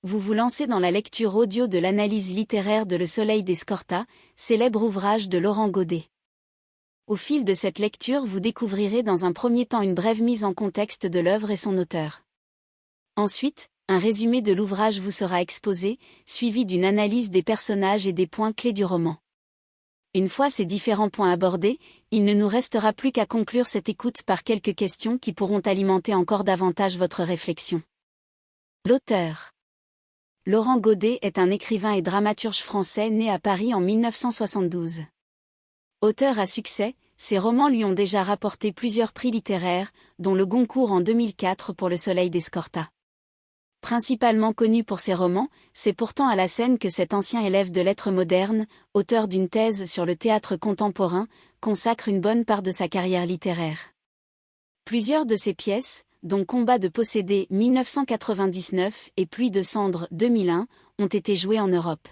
Vous vous lancez dans la lecture audio de l'analyse littéraire de Le Soleil d'Escorta, célèbre ouvrage de Laurent Godet. Au fil de cette lecture, vous découvrirez dans un premier temps une brève mise en contexte de l'œuvre et son auteur. Ensuite, un résumé de l'ouvrage vous sera exposé, suivi d'une analyse des personnages et des points clés du roman. Une fois ces différents points abordés, il ne nous restera plus qu'à conclure cette écoute par quelques questions qui pourront alimenter encore davantage votre réflexion. L'auteur. Laurent Godet est un écrivain et dramaturge français né à Paris en 1972. Auteur à succès, ses romans lui ont déjà rapporté plusieurs prix littéraires, dont le Goncourt en 2004 pour Le Soleil d'Escorta. Principalement connu pour ses romans, c'est pourtant à la scène que cet ancien élève de lettres modernes, auteur d'une thèse sur le théâtre contemporain, consacre une bonne part de sa carrière littéraire. Plusieurs de ses pièces, dont Combat de possédés 1999 et Pluie de cendres 2001, ont été jouées en Europe.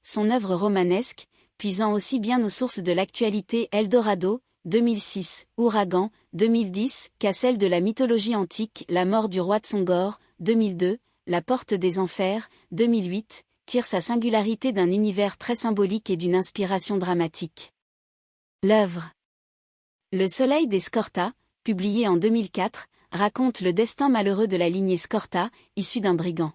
Son œuvre romanesque, puisant aussi bien aux sources de l'actualité Eldorado, 2006, Ouragan, 2010, qu'à celle de la mythologie antique La mort du roi Tsongor, 2002, La porte des enfers, 2008, tire sa singularité d'un univers très symbolique et d'une inspiration dramatique. L'œuvre Le Soleil d'Escorta, publié en 2004, raconte le destin malheureux de la lignée Scorta, issue d'un brigand.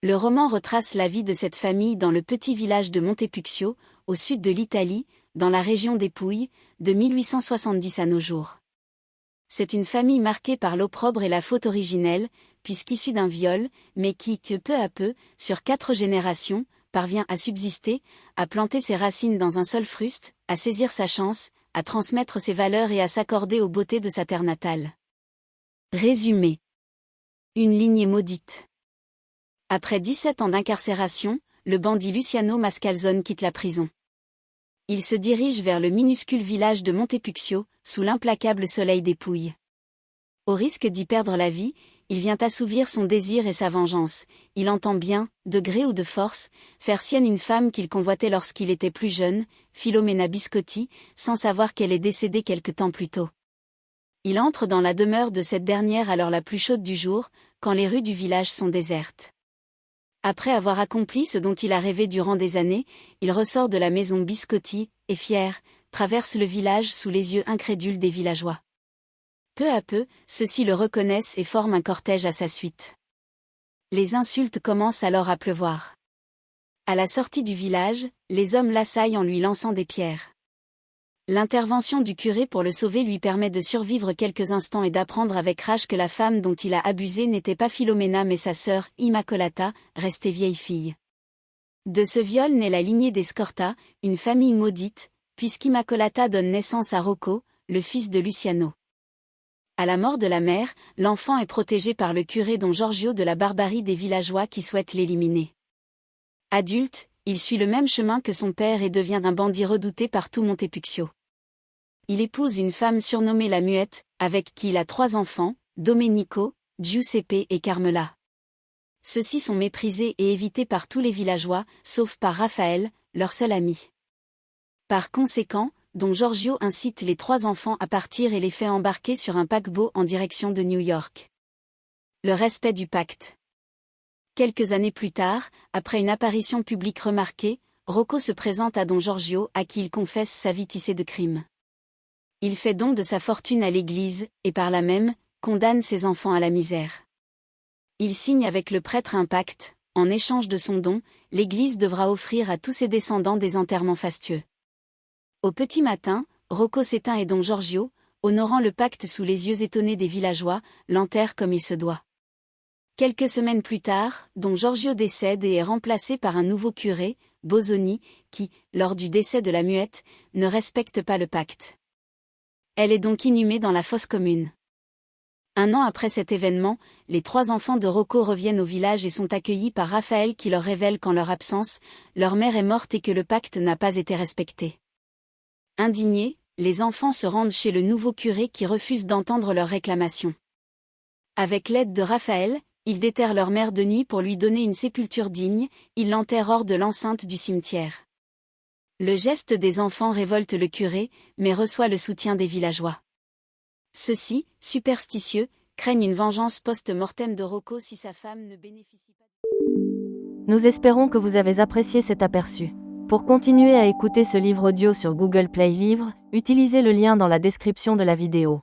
Le roman retrace la vie de cette famille dans le petit village de Montepulciano, au sud de l'Italie, dans la région des Pouilles, de 1870 à nos jours. C'est une famille marquée par l'opprobre et la faute originelle, puisqu'issue d'un viol, mais qui, peu à peu, sur 4 générations, parvient à subsister, à planter ses racines dans un sol fruste, à saisir sa chance, à transmettre ses valeurs et à s'accorder aux beautés de sa terre natale. Résumé. Une lignée maudite. Après 17 ans d'incarcération, le bandit Luciano Mascalzone quitte la prison. Il se dirige vers le minuscule village de Montepulciano, sous l'implacable soleil des Pouilles. Au risque d'y perdre la vie, il vient assouvir son désir et sa vengeance. Il entend bien, de gré ou de force, faire sienne une femme qu'il convoitait lorsqu'il était plus jeune, Philomena Biscotti, sans savoir qu'elle est décédée quelque temps plus tôt. Il entre dans la demeure de cette dernière à l'heure la plus chaude du jour, quand les rues du village sont désertes. Après avoir accompli ce dont il a rêvé durant des années, il ressort de la maison Biscotti, et fier, traverse le village sous les yeux incrédules des villageois. Peu à peu, ceux-ci le reconnaissent et forment un cortège à sa suite. Les insultes commencent alors à pleuvoir. À la sortie du village, les hommes l'assaillent en lui lançant des pierres. L'intervention du curé pour le sauver lui permet de survivre quelques instants et d'apprendre avec rage que la femme dont il a abusé n'était pas Philomena mais sa sœur, Immacolata, restée vieille fille. De ce viol naît la lignée des Scorta, une famille maudite, puisqu'Immacolata donne naissance à Rocco, le fils de Luciano. À la mort de la mère, l'enfant est protégé par le curé Don Giorgio de la barbarie des villageois qui souhaitent l'éliminer. Adulte, il suit le même chemin que son père et devient un bandit redouté par tout Montepulciano. Il épouse une femme surnommée la Muette, avec qui il a 3 enfants, Domenico, Giuseppe et Carmela. Ceux-ci sont méprisés et évités par tous les villageois, sauf par Raphaël, leur seul ami. Par conséquent, Don Giorgio incite les 3 enfants à partir et les fait embarquer sur un paquebot en direction de New York. Le respect du pacte. Quelques années plus tard, après une apparition publique remarquée, Rocco se présente à Don Giorgio à qui il confesse sa vie tissée de crimes. Il fait don de sa fortune à l'Église, et par là même, condamne ses enfants à la misère. Il signe avec le prêtre un pacte, en échange de son don, l'Église devra offrir à tous ses descendants des enterrements fastueux. Au petit matin, Rocco s'éteint et Don Giorgio, honorant le pacte sous les yeux étonnés des villageois, l'enterre comme il se doit. Quelques semaines plus tard, Don Giorgio décède et est remplacé par un nouveau curé, Bosoni, qui, lors du décès de la Muette, ne respecte pas le pacte. Elle est donc inhumée dans la fosse commune. Un an après cet événement, les 3 enfants de Rocco reviennent au village et sont accueillis par Raphaël qui leur révèle qu'en leur absence, leur mère est morte et que le pacte n'a pas été respecté. Indignés, les enfants se rendent chez le nouveau curé qui refuse d'entendre leurs réclamations. Avec l'aide de Raphaël, ils déterrent leur mère de nuit pour lui donner une sépulture digne, ils l'enterrent hors de l'enceinte du cimetière. Le geste des enfants révolte le curé, mais reçoit le soutien des villageois. Ceux-ci, superstitieux, craignent une vengeance post-mortem de Rocco si sa femme ne bénéficie pas. Nous espérons que vous avez apprécié cet aperçu. Pour continuer à écouter ce livre audio sur Google Play Livres, utilisez le lien dans la description de la vidéo.